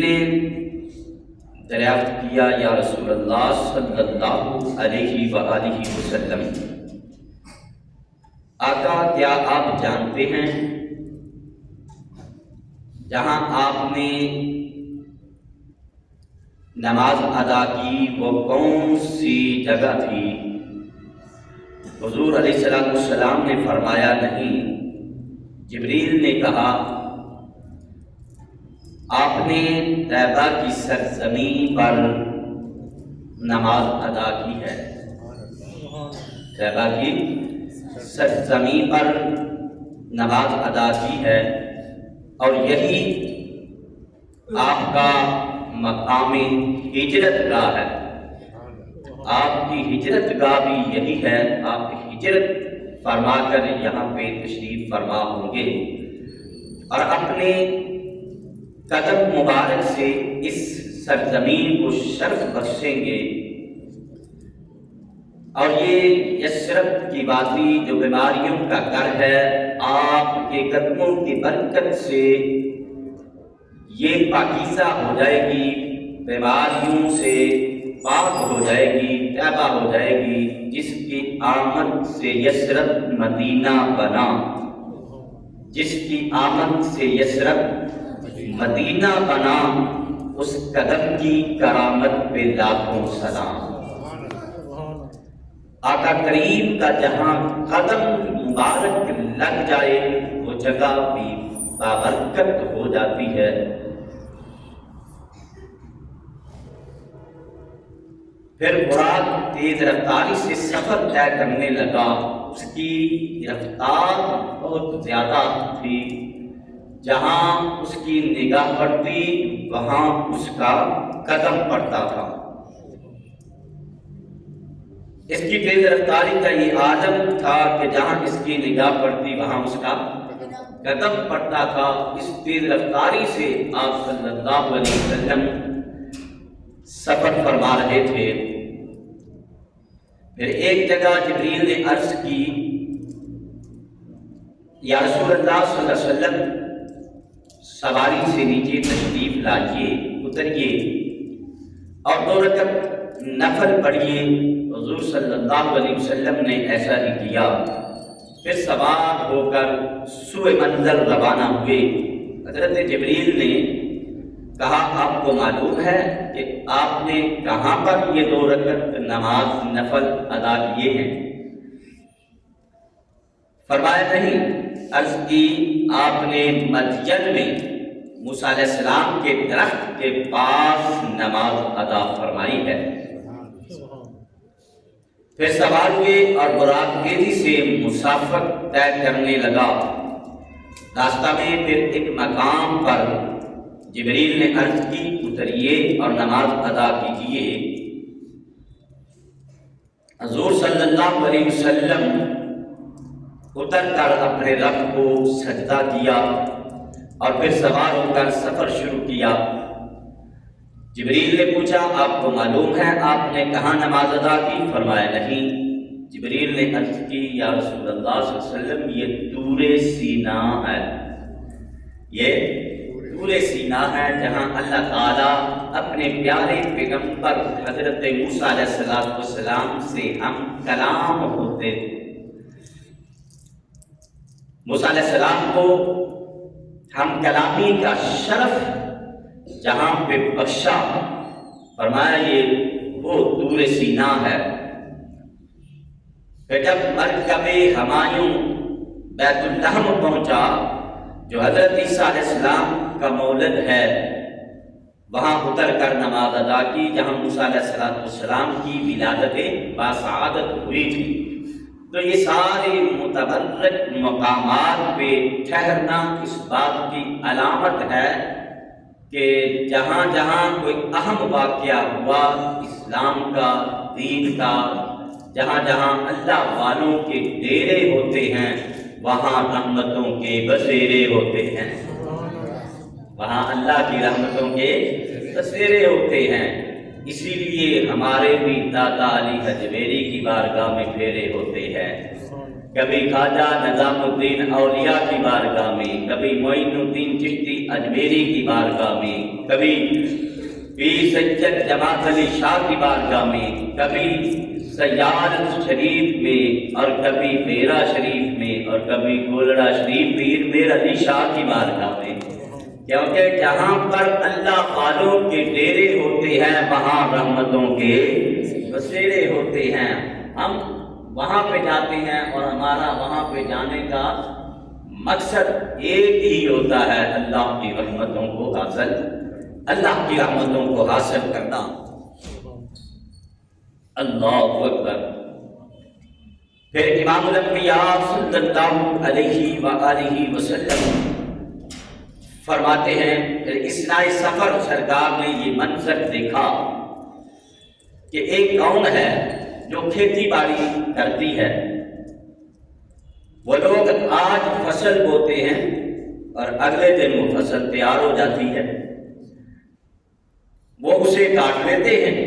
نے دریافت کیا یا رسول اللہ صلی اللہ علیہ وآلہ وسلم، آقا کیا آپ جانتے ہیں جہاں آپ نے نماز ادا کی وہ کون سی جگہ تھی؟ حضور علیہ السلام نے فرمایا نہیں۔ جبریل نے کہا آپ نے طیبہ کی سرزمین پر نماز ادا کی ہے، طیبہ کی سرزمین پر نماز ادا کی ہے، اور یہی آپ کا مقام ہجرت گاہ ہے، آپ کی ہجرت گاہ بھی یہی ہے، آپ ہجرت فرما کر یہاں پہ تشریف فرما ہوں گے اور اپنے قدم مبارک سے اس سرزمین کو شرف بخشیں گے، اور یہ یثرب کی وادی جو بیماریوں کا گھر ہے، آپ کے قدموں کی برکت سے یہ پاکیزہ ہو جائے گی، بیماریوں سے پاک ہو جائے گی، طیبہ ہو جائے گی، جس کی آمد سے یثرب مدینہ بنا، جس کی آمد سے یثرب مدینہ بنا، اس قدم کی کرامت پہ لاکھوں سلام۔ آقا کریم کا جہاں قدم مبارک لگ جائے وہ جگہ بھی بابرکت ہو جاتی ہے۔ پھر براق تیز رفتاری سے سفر طے کرنے لگا، اس کی رفتار بہت زیادہ تھی، جہاں اس کی نگاہ پڑتی وہاں اس کا قدم پڑتا تھا۔ اس کی تیز رفتاری کا یہ عالم تھا کہ جہاں اس کی نگاہ پڑتی وہاں اس کا قدم پڑتا تھا۔ اس تیز رفتاری سے آپ صلی اللہ علیہ وسلم سفر فرما رہے تھے۔ پھر ایک جگہ جبریل نے عرض کی یا رسول اللہ صلی اللہ علیہ وسلم سواری سے نیچے تشریف لائیے، اتریے اور 2 رکعت نفل پڑھیے۔ حضور صلی اللہ علیہ وسلم نے ایسا ہی کیا، پھر سوار ہو کر سوئے منزل روانہ ہوئے۔ حضرت جبریل نے کہا آپ کو معلوم ہے کہ آپ نے کہاں پر یہ 2 رکعت نماز نفل ادا کیے ہیں؟ فرمایا نہیں۔ عرض کی آپ نے مدین میں موسیٰ علیہ السلام کے درخت کے پاس نماز ادا فرمائی ہے۔ پھر سوار ہوئے اور براق تیزی سے مسافت طے کرنے لگا۔ راستہ میں پھر ایک مقام پر جبریل نے عرض کی اتریے اور نماز ادا کیجیے۔ حضور صلی اللہ علیہ وسلم اتر کر اپنے رب کو سجدہ کیا اور پھر سوار ہو کر سفر شروع کیا۔ جبریل نے پوچھا آپ کو معلوم ہے آپ نے کہاں نماز ادا کی؟ فرمایا نہیں۔ جبریل نے عرض کی یا رسول اللہ صلی اللہ علیہ وسلم یہ طور سینا ہے، یہ طور سینا ہے جہاں اللہ تعالیٰ اپنے پیارے پیغمبر حضرت موسیٰ علیہ السلام سے ہم کلام ہوتے تھے۔ موسیٰ علیہ السلام کو ہم کلامی کا شرف جہاں پہ بخشا، فرمایا یہ وہ طور سینا ہے۔ پھر جب مرکب ہمایوں بیت اللحم پہنچا جو حضرت عیسیٰ علیہ السلام کا مولد ہے، وہاں اتر کر نماز ادا کی جہاں موسیٰ علیہ السلام کی ولادت باسعادت ہوئی تھی۔ تو یہ سارے متبرک مقامات پہ ٹھہرنا اس بات کی علامت ہے کہ جہاں جہاں کوئی اہم واقعہ ہوا اسلام کا، دین کا، جہاں جہاں اللہ والوں کے ڈیرے ہوتے ہیں وہاں رحمتوں کے بسیرے ہوتے ہیں، وہاں اللہ کی رحمتوں کے بسیرے ہوتے ہیں۔ اسی لیے ہمارے بھی داتا علی حجویری کی بارگاہ میں پھیرے ہوتے ہیں۔ کبھی خواجہ نظام الدین اولیاء کی بارگاہ میں، کبھی معین الدین چشتی اجمیری کی بارگاہ میں، کبھی پیر سید جماعت علی شاہ کی بارگاہ میں، کبھی سیال شریف میں، اور کبھی بیرا شریف میں، اور کبھی گولڑا شریف پیر میر علی شاہ کی بارگاہ میں، کیونکہ جہاں پر اللہ والوں کے ڈیرے ہوتے ہیں وہاں رحمتوں کے بسیرے ہوتے ہیں۔ ہم وہاں پہ جاتے ہیں اور ہمارا وہاں پہ جانے کا مقصد ایک ہی ہوتا ہے، اللہ کی رحمتوں کو حاصل، اللہ کی رحمتوں کو حاصل کرنا۔ اللہ اکبر۔ پھر امام الانبیاء صلی اللہ علیہ وآلہ وسلم فرماتے ہیں، اثناء سفر سرکار نے یہ منظر دیکھا کہ ایک قوم ہے جو کھیتی باڑی کرتی ہے، وہ لوگ آج فصل بوتے ہیں اور اگلے دن وہ فصل تیار ہو جاتی ہے، وہ اسے کاٹ لیتے ہیں،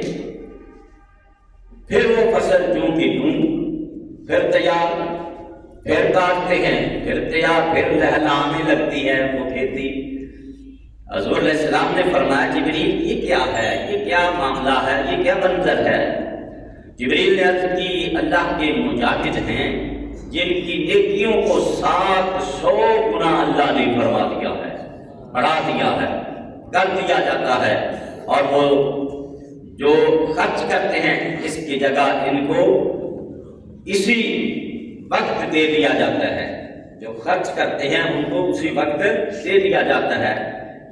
پھر وہ فصل چوں کی چوں پھر تیار، پھر کاٹتے ہیں، پھر تیار، پھر لہلانے لگتی ہے وہ کھیتی۔ حضور علیہ السلام نے فرمایا جبریل یہ کیا ہے، یہ کیا معاملہ ہے، یہ کیا منظر ہے؟ جبریل نے عرض کی اللہ کے مجاہد ہیں جن کی نیکیوں کو 700 گنا اللہ نے فرما دیا ہے، بڑھا دیا ہے، کر دیا جاتا ہے، اور وہ جو خرچ کرتے ہیں اس کی جگہ ان کو اسی وقت دے دیا جاتا ہے، جو خرچ کرتے ہیں ان کو اسی وقت دے دیا جاتا ہے۔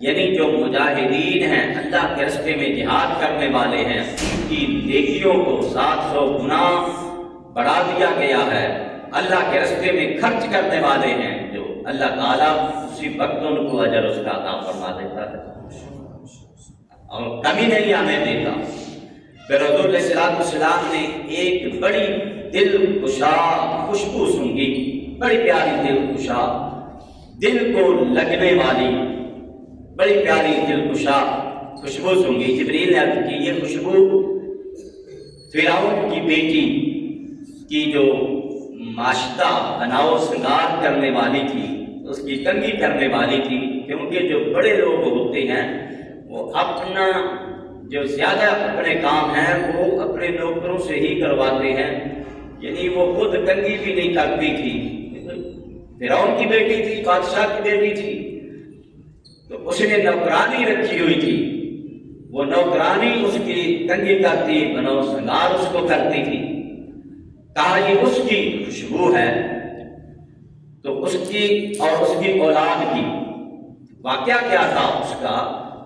یعنی جو مجاہدین ہیں، اللہ کے راستے میں جہاد کرنے والے ہیں، ان کی نیکیوں کو 700 گنا بڑھا دیا گیا ہے۔ اللہ کے راستے میں خرچ کرنے والے ہیں جو اللہ تعالیٰ اسی وقت ان کو اجر اس کا عطا فرما دیتا ہے اور کمی نہیں آنے دیتا۔ پھر حضور علیہ السلام نے ایک بڑی دل کشا خوشبو سونگھی، بڑی پیاری دل کشا، دل کو لگنے والی بڑی پیاری دل کشا خوشبو سونگھی۔ جبریل نے عرض کی یہ خوشبو فرعون کی بیٹی کی جو ماشطہ بناؤ سنگار کرنے والی تھی، اس کی کنگھی کرنے والی تھی، کیونکہ جو بڑے لوگ ہوتے ہیں وہ اپنا جو زیادہ اپنے کام ہیں وہ اپنے نوکروں سے ہی کرواتے ہیں، یعنی وہ خود کنگھی بھی نہیں کرتی تھی، فرعون کی بیٹی تھی، بادشاہ کی بیٹی تھی، تو اس نے نوکرانی رکھی ہوئی تھی، وہ نوکرانی اس کی کنگھی کرتی، بنو سنگار اس کو کرتی تھی۔ کہا یہ اس کی خوشبو ہے، تو اس کی اور اس کی اولاد کی واقعہ کیا تھا اس کا،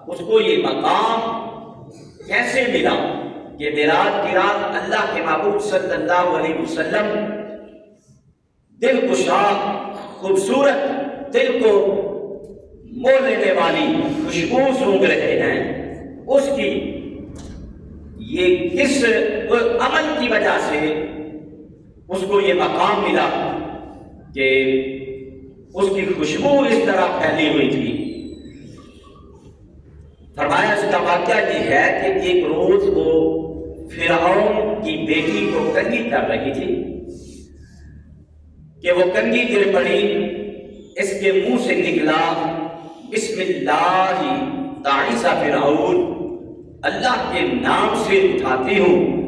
اس کو یہ مقام کیسے ملا کہ معراج کی رات اللہ کے محبوب صلی اللہ علیہ وسلم دل کشا خوبصورت دل کو مو لینے والی خوشبو سونگ رہے ہیں، اس کی یہ کس عمل کی وجہ سے اس کو یہ مقام ملا کہ اس کی خوشبو اس طرح پھیلی ہوئی تھی؟ فرمایا اس کا واقعہ یہ ہے کہ ایک روز وہ فرعون کی بیٹی کو کنگھی کر رہی تھی کہ وہ کنگھی گر پڑی، اس کے منہ سے نکلا بسم اللہ تعیسہ فرعون، اللہ کے نام سے اٹھاتی ہوں،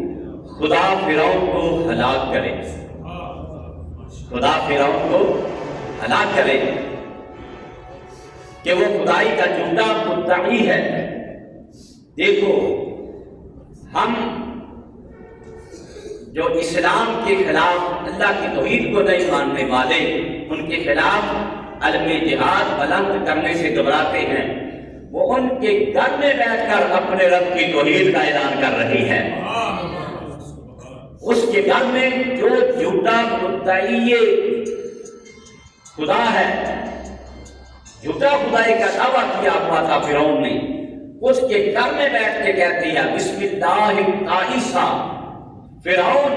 خدا فرعون کو ہلاک کرے، خدا فرعون کو ہلاک کرے، کہ وہ خدائی کا جھوٹا مدعی ہے۔ دیکھو ہم جو اسلام کے خلاف اللہ کی توحید کو نہیں ماننے والے، ان کے خلاف علم جہاد بلند کرنے سے گھبراتے ہیں، وہ ان کے گھر میں بیٹھ کر اپنے رب کی توحید کا اعلان کر رہی ہے۔ اس کے گھر میں جو جھوٹا مدعی خدا ہے، جھوٹا خدائی کا دعویٰ کیا ہوا تھا فرعون نے، اس کے گھر میں بیٹھ کے کہتی ہے بسم اللہ تعیسہ، فرعون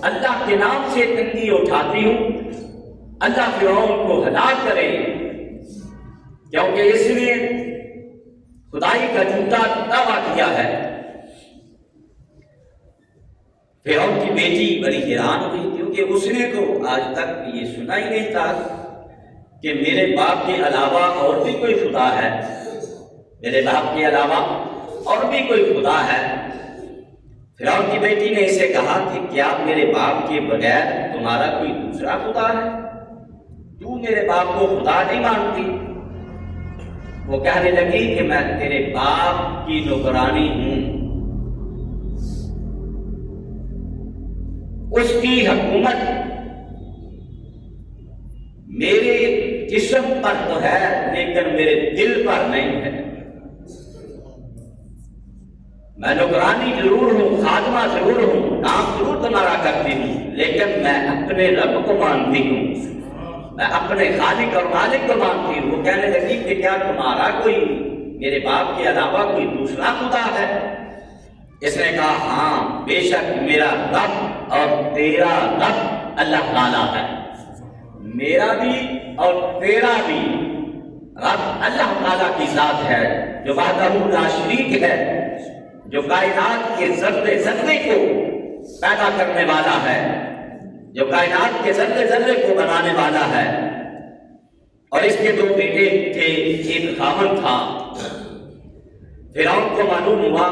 اللہ کے نام سے کنگھی اٹھاتی ہوں، اللہ فرعون کو ہلاک کرے، کیونکہ اس نے خدائی کا جھوٹا دعویٰ کیا ہے۔ فرعون کی بیٹی بڑی حیران ہوئی، کیونکہ اس نے تو آج تک یہ سنا ہی نہیں تھا کہ میرے باپ کے علاوہ اور بھی کوئی خدا ہے، میرے باپ کے علاوہ اور بھی کوئی خدا ہے۔ فرعون کی بیٹی نے اسے کہا کہ کیا میرے باپ کے بغیر تمہارا کوئی دوسرا خدا ہے؟ تو میرے باپ کو خدا نہیں مانتی؟ وہ کہنے لگی کہ میں تیرے باپ کی نوکرانی ہوں، اس کی حکومت میرے جسم پر تو ہے لیکن میرے دل پر نہیں ہے۔ میں نوکرانی ضرور ہوں، خادمہ ضرور ہوں، کام ضرور تمہارا کرتی ہوں، لیکن میں اپنے رب کو مانتی ہوں، میں اپنے خالق اور مالک کو مانتی ہوں۔ وہ کہنے لگی کہ کیا تمہارا کوئی میرے باپ کے علاوہ کوئی دوسرا خدا ہے؟ اس نے کہا ہاں، بے شک میرا رب اور تیرا رب اللہ تعالیٰ ہے، میرا بھی اور تیرا بھی رب اللہ تعالیٰ کی ذات ہے، جو وحدہ لا شریک ہے، جو کائنات کے ذرے ذرے کو پیدا کرنے والا ہے، جو کائنات کے ذرے ذرے کو بنانے والا ہے۔ اور اس کے 2 بیٹے تھے، ایک خاوند تھا۔ فرعون کو معلوم ہوا